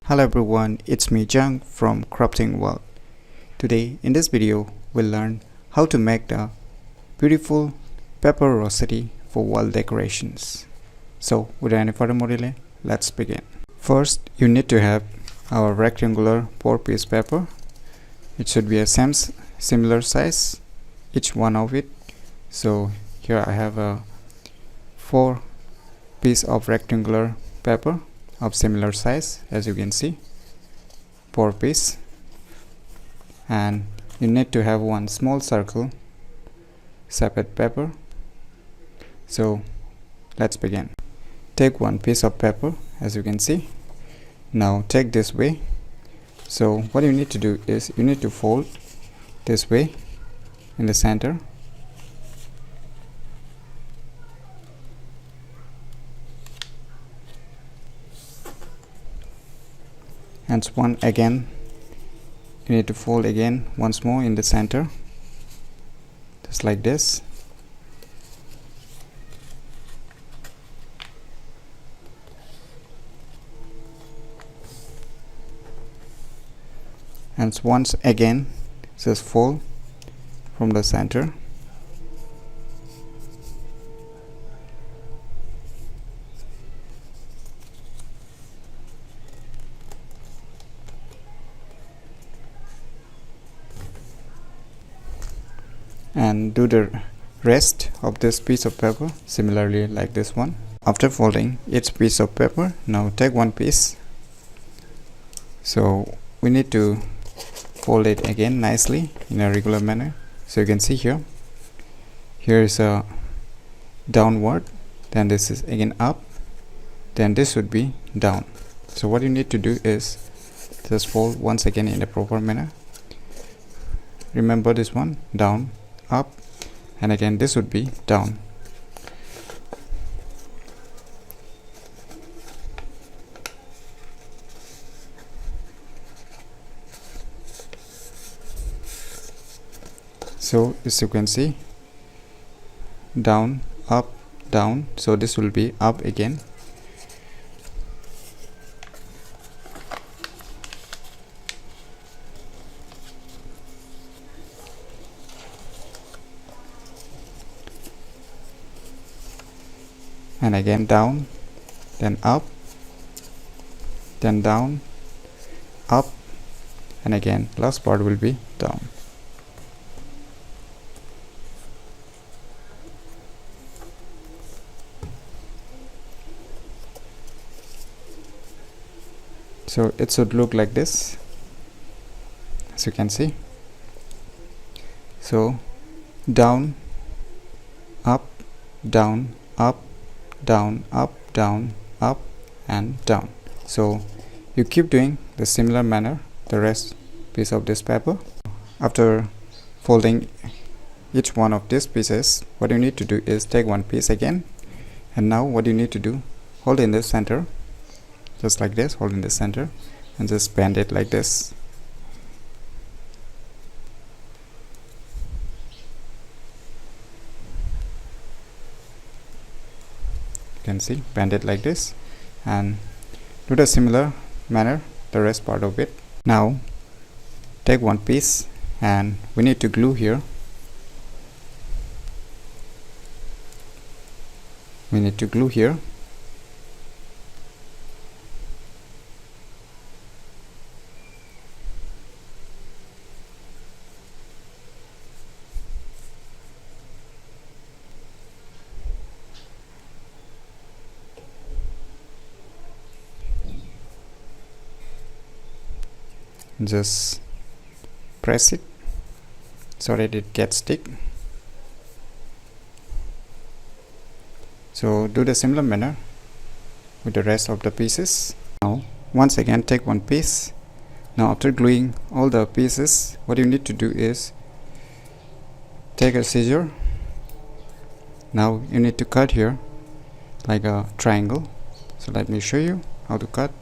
Hello everyone, it's me Jung from Crafting World. Today in this video we'll learn how to make the beautiful paper rosette for wall decorations. So without any further delay, let's begin. First you need to have our rectangular 4-piece paper. It should be a similar size, each one of it. So here I have a 4 piece of rectangular paper of similar size, as you can see, 4 piece, and you need to have one small circle separate paper. So let's begin. Take one piece of paper, as you can see. Now take this way. So what you need to do is you need to fold this way in the center, and one again you need to fold again once more in the center, just like this. And once again just fold from the center. And do the rest of this piece of paper similarly like this one. After folding each piece of paper, now take one piece. So we need to fold it again nicely in a regular manner. So you can see here is a downward, then this is again up, then this would be down. So what you need to do is just fold once again in the proper manner. Remember this one, down, up, and again this would be down. So as you can see, down, up, down, so this will be up again. And again down, then up, then down, up, and again last part will be down. So it should look like this, as you can see. So down, up, down, up, down, up, down, up, and down. So you keep doing the similar manner the rest piece of this paper. After folding each one of these pieces, what you need to do is take one piece again, and now what you need to do, hold in the center, just like this, hold in the center, and just bend it like this. You can see, bend it like this, and do the similar manner the rest part of it. Now take one piece and we need to glue here. We need to glue here. Just press it so that it gets stick. So do the similar manner with the rest of the pieces. Now once again take one piece. Now after gluing all the pieces, what you need to do is take a scissor. Now you need to cut here like a triangle. So let me show you how to cut.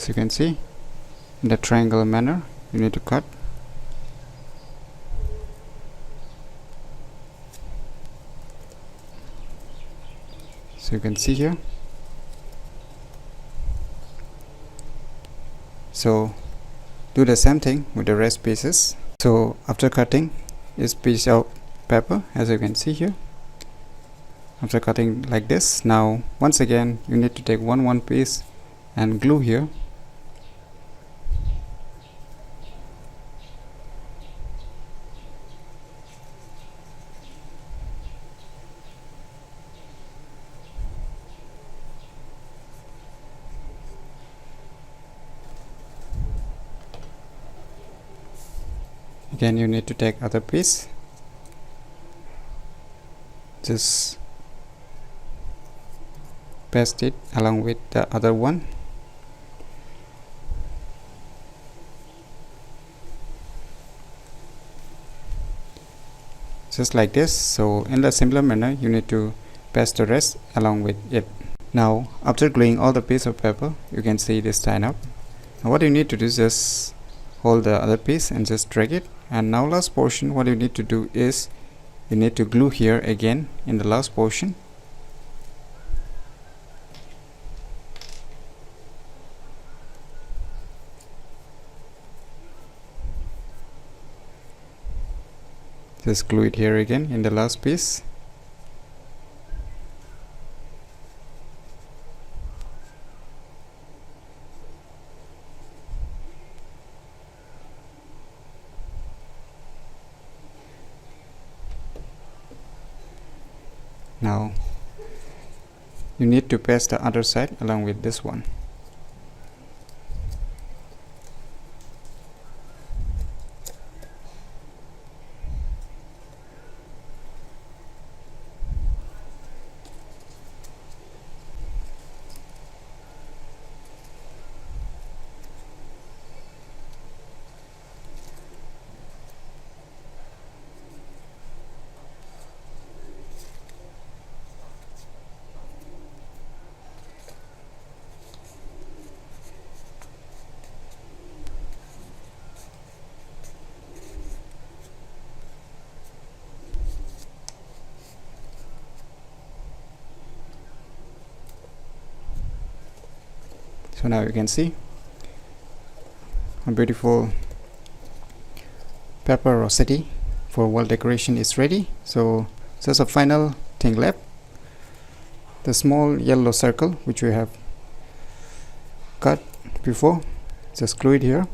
So you can see in the triangular manner you need to cut. So you can see here. So do the same thing with the rest pieces. So after cutting this piece of paper, as you can see here, after cutting like this, now once again you need to take one piece and glue here. Again you need to take other piece, just paste it along with the other one. Just like this. So in the similar manner you need to paste the rest along with it. Now after gluing all the piece of paper, you can see this tie up. Now what you need to do is just hold the other piece and just drag it. And now last portion, what you need to do is you need to glue here again in the last portion. Just glue it here again in the last piece. Now you need to paste the other side along with this one. So now you can see a beautiful paper rosette for wall decoration is ready. So just a final thing left, the small yellow circle which we have cut before, just glue it here.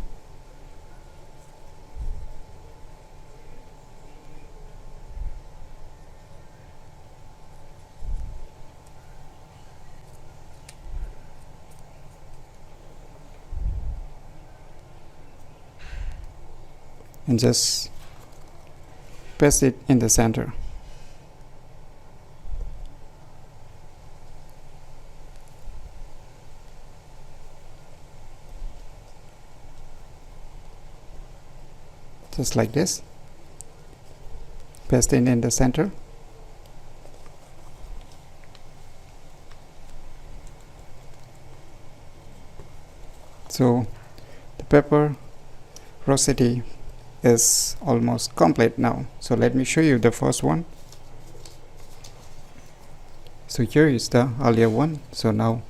And just paste it in the center. Just like this. Paste it in the center. So the paper rosette is almost complete now. So let me show you the first one. So here is the earlier one. So now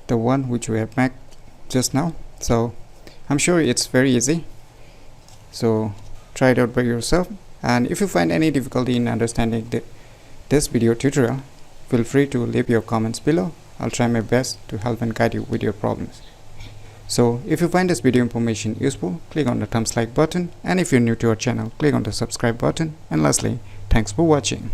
the one which we have made just now. So I'm sure it's very easy. So try it out by yourself. And if you find any difficulty in understanding this video tutorial, feel free to leave your comments below. I'll try my best to help and guide you with your problems. So if you find this video information useful, click on the thumbs like button, and if you're new to our channel, click on the subscribe button. And lastly, thanks for watching.